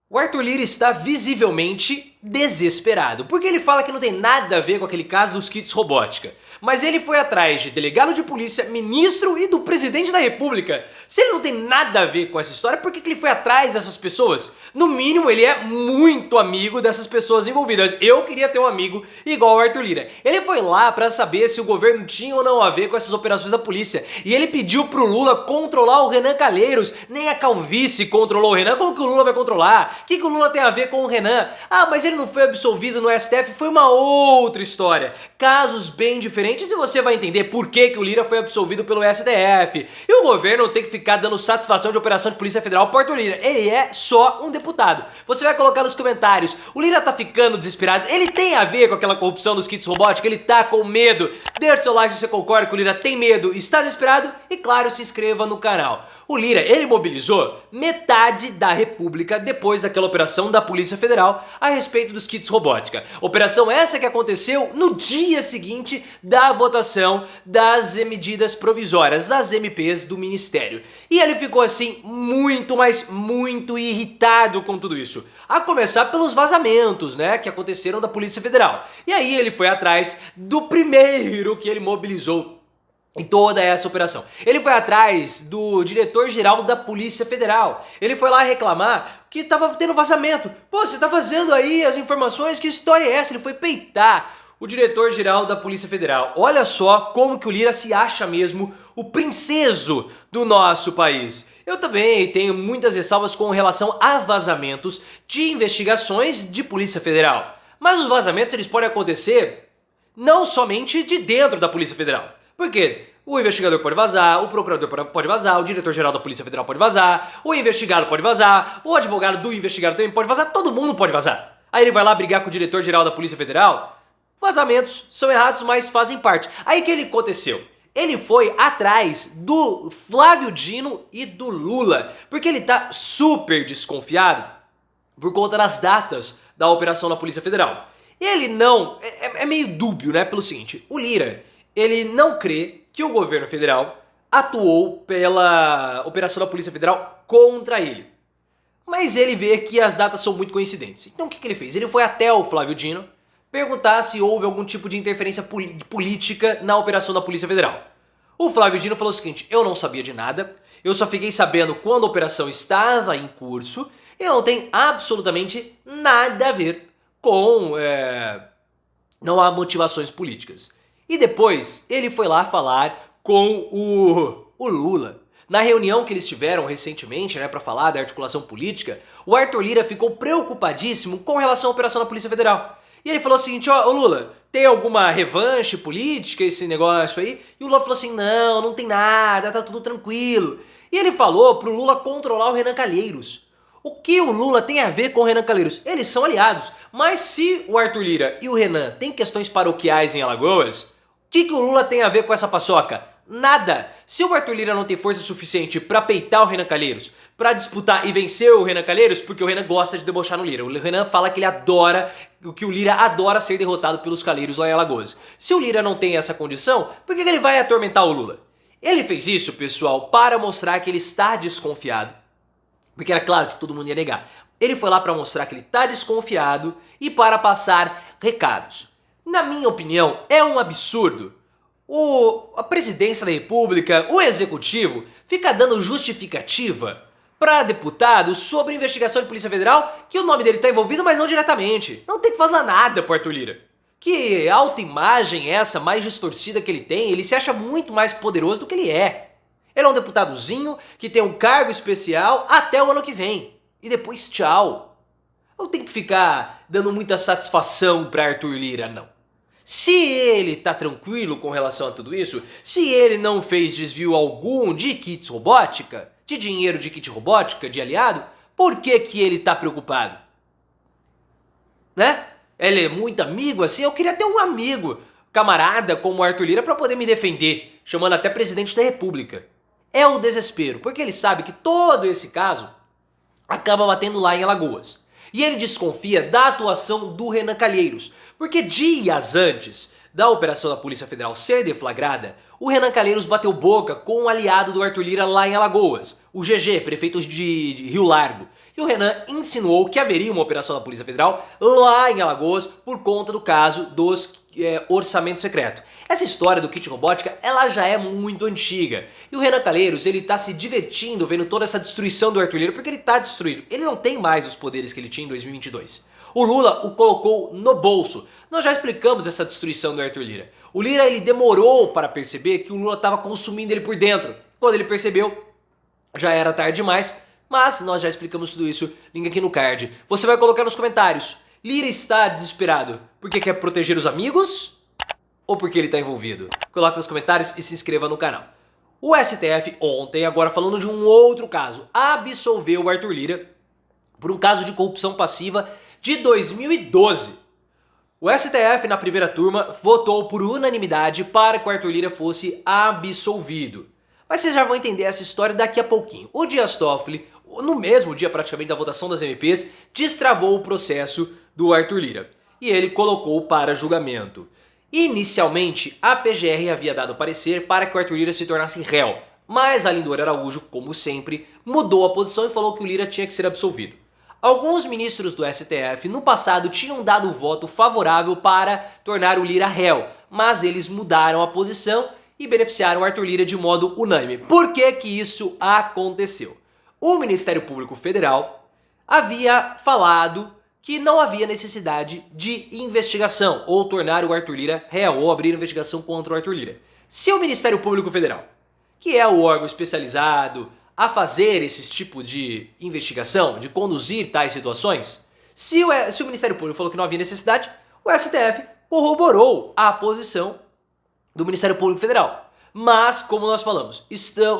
O Arthur Lira está visivelmente desesperado, porque ele fala que não tem nada a ver com aquele caso dos kits robótica. Mas ele foi atrás de delegado de polícia, ministro e do presidente da república. Se ele não tem nada a ver com essa história, por que ele foi atrás dessas pessoas? No mínimo, ele é muito amigo dessas pessoas envolvidas. Eu queria ter um amigo igual o Arthur Lira. Ele foi lá pra saber se o governo tinha ou não a ver com essas operações da polícia. E ele pediu pro Lula controlar o Renan Calheiros. Nem a calvície controlou o Renan. Como que o Lula vai controlar? O que o Lula tem a ver com o Renan? Ah, mas ele não foi absolvido no STF, foi uma outra história. Casos bem diferentes e você vai entender por que o Lira foi absolvido pelo STF. E o governo não tem que ficar dando satisfação de operação de Polícia Federal para o Arthur Lira. Ele é só um deputado. Você vai colocar nos comentários, o Lira tá ficando desesperado, ele tem a ver com aquela corrupção dos kits robótica, ele tá com medo. Deixa seu like se você concorda que o Lira tem medo, está desesperado e claro, se inscreva no canal. O Lira, ele mobilizou metade da república depois daquela operação da Polícia Federal a respeito dos kits robótica. Operação essa que aconteceu no dia seguinte da votação das medidas provisórias, das MPs do Ministério. E ele ficou assim muito, mas muito irritado com tudo isso. A começar pelos vazamentos, né, que aconteceram da Polícia Federal. E aí ele foi atrás do primeiro que ele mobilizou em toda essa operação. Ele foi atrás do diretor-geral da Polícia Federal. Ele foi lá reclamar que tava tendo vazamento. Pô, você tá vazando aí as informações, que história é essa? Ele foi peitar o diretor-geral da Polícia Federal. Olha só como que o Lira se acha mesmo o princeso do nosso país. Eu também tenho muitas ressalvas com relação a vazamentos de investigações de Polícia Federal. Mas os vazamentos eles podem acontecer não somente de dentro da Polícia Federal. Por quê? O investigador pode vazar, o procurador pode vazar, o diretor-geral da Polícia Federal pode vazar, o investigado pode vazar, o advogado do investigado também pode vazar, todo mundo pode vazar. Aí ele vai lá brigar com o diretor-geral da Polícia Federal. Vazamentos são errados, mas fazem parte. Aí o que aconteceu? Ele foi atrás do Flávio Dino e do Lula, porque ele tá super desconfiado por conta das datas da operação da Polícia Federal. Ele não... é meio dúbio, né? Pelo seguinte, o Lira, ele não crê que o governo federal atuou pela operação da Polícia Federal contra ele. Mas ele vê que as datas são muito coincidentes. Então o que ele fez? Ele foi até o Flávio Dino perguntar se houve algum tipo de interferência política na operação da Polícia Federal. O Flávio Dino falou o seguinte: eu não sabia de nada, eu só fiquei sabendo quando a operação estava em curso, eu não tenho absolutamente nada a ver com... não há motivações políticas. E depois ele foi lá falar com o Lula. Na reunião que eles tiveram recentemente, né, para falar da articulação política, o Arthur Lira ficou preocupadíssimo com relação à operação da Polícia Federal. E ele falou o seguinte: ó, Lula, tem alguma revanche política esse negócio aí? E o Lula falou assim: não, não tem nada, tá tudo tranquilo. E ele falou pro Lula controlar o Renan Calheiros. O que o Lula tem a ver com o Renan Calheiros? Eles são aliados, mas se o Arthur Lira e o Renan têm questões paroquiais em Alagoas, o que o Lula tem a ver com essa paçoca? Nada! Se o Arthur Lira não tem força suficiente pra peitar o Renan Calheiros, pra disputar e vencer o Renan Calheiros, porque o Renan gosta de debochar no Lira. O Renan fala que ele adora, que o Lira adora ser derrotado pelos Calheiros lá em Alagoas. Se o Lira não tem essa condição, por que ele vai atormentar o Lula? Ele fez isso, pessoal, para mostrar que ele está desconfiado. Porque era claro que todo mundo ia negar. Ele foi lá para mostrar que ele está desconfiado e para passar recados. Na minha opinião, é um absurdo a presidência da república, o executivo, fica dando justificativa para deputados sobre investigação de Polícia Federal que o nome dele está envolvido, mas não diretamente. Não tem que falar nada pro Arthur Lira. Que autoimagem é essa mais distorcida que ele tem? Ele se acha muito mais poderoso do que ele é. Ele é um deputadozinho que tem um cargo especial até o ano que vem. E depois tchau. Não tem que ficar dando muita satisfação para Arthur Lira, não. Se ele tá tranquilo com relação a tudo isso, se ele não fez desvio algum de kits robótica, de dinheiro de kit robótica, de aliado, por que ele tá preocupado? Né? Ele é muito amigo assim? Eu queria ter um amigo, camarada como o Arthur Lira pra poder me defender, chamando até presidente da república. É o desespero, porque ele sabe que todo esse caso acaba batendo lá em Alagoas. E ele desconfia da atuação do Renan Calheiros, porque dias antes da operação da Polícia Federal ser deflagrada, o Renan Calheiros bateu boca com um aliado do Arthur Lira lá em Alagoas, o GG, prefeito de Rio Largo. E o Renan insinuou que haveria uma operação da Polícia Federal lá em Alagoas por conta do caso dos orçamento secreto. Essa história do kit robótica, ela já é muito antiga. E o Renan Calheiros, ele tá se divertindo vendo toda essa destruição do Arthur Lira, porque ele tá destruído. Ele não tem mais os poderes que ele tinha em 2022. O Lula o colocou no bolso. Nós já explicamos essa destruição do Arthur Lira. O Lira, ele demorou para perceber que o Lula estava consumindo ele por dentro. Quando ele percebeu, já era tarde demais, mas nós já explicamos tudo isso, link aqui no card. Você vai colocar nos comentários, Lira está desesperado porque quer proteger os amigos ou porque ele está envolvido? Coloque nos comentários e se inscreva no canal. O STF ontem, agora falando de um outro caso, absolveu o Arthur Lira por um caso de corrupção passiva de 2012. O STF, na primeira turma, votou por unanimidade para que o Arthur Lira fosse absolvido. Mas vocês já vão entender essa história daqui a pouquinho. O Dias Toffoli, no mesmo dia praticamente da votação das MPs, destravou o processo do Arthur Lira. E ele colocou para julgamento. Inicialmente, a PGR havia dado parecer para que o Arthur Lira se tornasse réu. Mas a Lindor Araújo, como sempre, mudou a posição e falou que o Lira tinha que ser absolvido. Alguns ministros do STF no passado tinham dado voto favorável para tornar o Lira réu, mas eles mudaram a posição e beneficiaram o Arthur Lira de modo unânime. Por que que isso aconteceu? O Ministério Público Federal havia falado que não havia necessidade de investigação ou tornar o Arthur Lira réu ou abrir investigação contra o Arthur Lira. Se o Ministério Público Federal, que é o órgão especializado a fazer esses tipos de investigação, de conduzir tais situações, se o Ministério Público falou que não havia necessidade, o STF corroborou a posição do Ministério Público Federal. Mas, como nós falamos,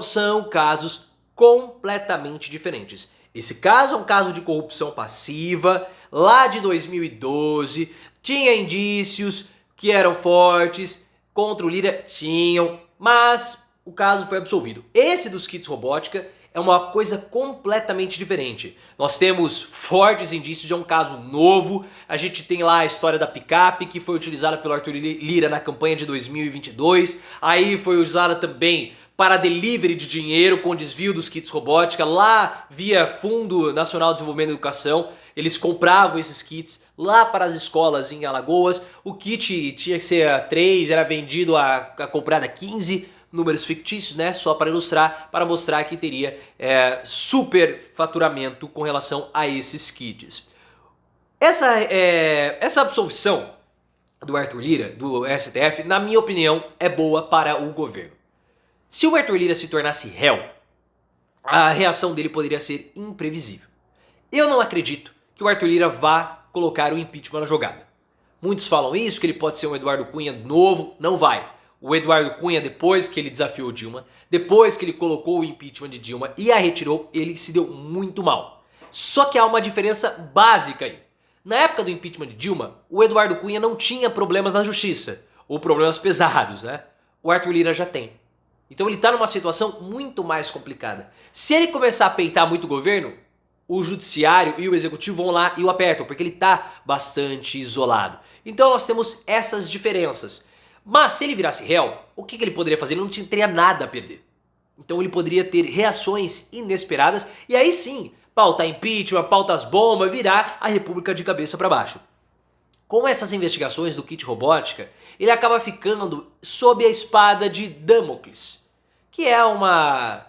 são casos completamente diferentes. Esse caso é um caso de corrupção passiva, lá de 2012, tinha indícios que eram fortes, contra o Lira tinham, mas o caso foi absolvido. Esse dos kits robótica é uma coisa completamente diferente. Nós temos fortes indícios de um caso novo. A gente tem lá a história da picape que foi utilizada pelo Arthur Lira na campanha de 2022. Aí foi usada também para delivery de dinheiro com desvio dos kits robótica lá via Fundo Nacional de Desenvolvimento da Educação. Eles compravam esses kits lá para as escolas em Alagoas. O kit tinha que ser a 3, era vendido a comprar a 15. Números fictícios, né? Só para ilustrar, para mostrar que teria super faturamento com relação a esses kits. Essa absolvição do Arthur Lira, do STF, na minha opinião, é boa para o governo. Se o Arthur Lira se tornasse réu, a reação dele poderia ser imprevisível. Eu não acredito que o Arthur Lira vá colocar o impeachment na jogada. Muitos falam isso, que ele pode ser um Eduardo Cunha novo, não vai. O Eduardo Cunha, depois que ele desafiou Dilma, depois que ele colocou o impeachment de Dilma e a retirou, ele se deu muito mal. Só que há uma diferença básica aí. Na época do impeachment de Dilma, o Eduardo Cunha não tinha problemas na justiça, ou problemas pesados, né? O Arthur Lira já tem. Então ele está numa situação muito mais complicada. Se ele começar a peitar muito o governo, o judiciário e o executivo vão lá e o apertam, porque ele está bastante isolado. Então nós temos essas diferenças. Mas se ele virasse réu, o que ele poderia fazer? Ele não teria nada a perder. Então ele poderia ter reações inesperadas e aí sim, pautar impeachment, pautar as bombas, virar a república de cabeça para baixo. Com essas investigações do kit robótica, ele acaba ficando sob a espada de Damocles, que é uma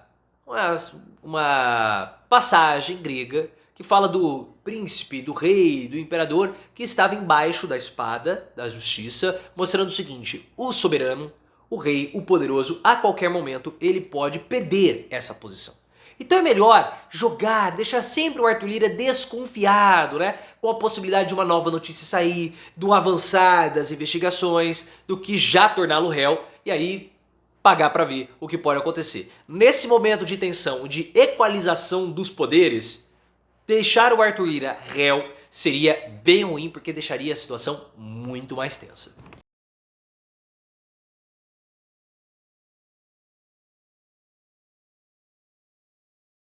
passagem grega que fala do príncipe, do rei, do imperador que estava embaixo da espada da justiça, mostrando o seguinte: o soberano, o rei, o poderoso, a qualquer momento ele pode perder essa posição. Então é melhor jogar, deixar sempre o Arthur Lira desconfiado, né? Com a possibilidade de uma nova notícia sair, do avançar das investigações, do que já torná-lo réu e aí pagar para ver o que pode acontecer. Nesse momento de tensão, de equalização dos poderes, deixar o Arthur Lira réu seria bem ruim porque deixaria a situação muito mais tensa.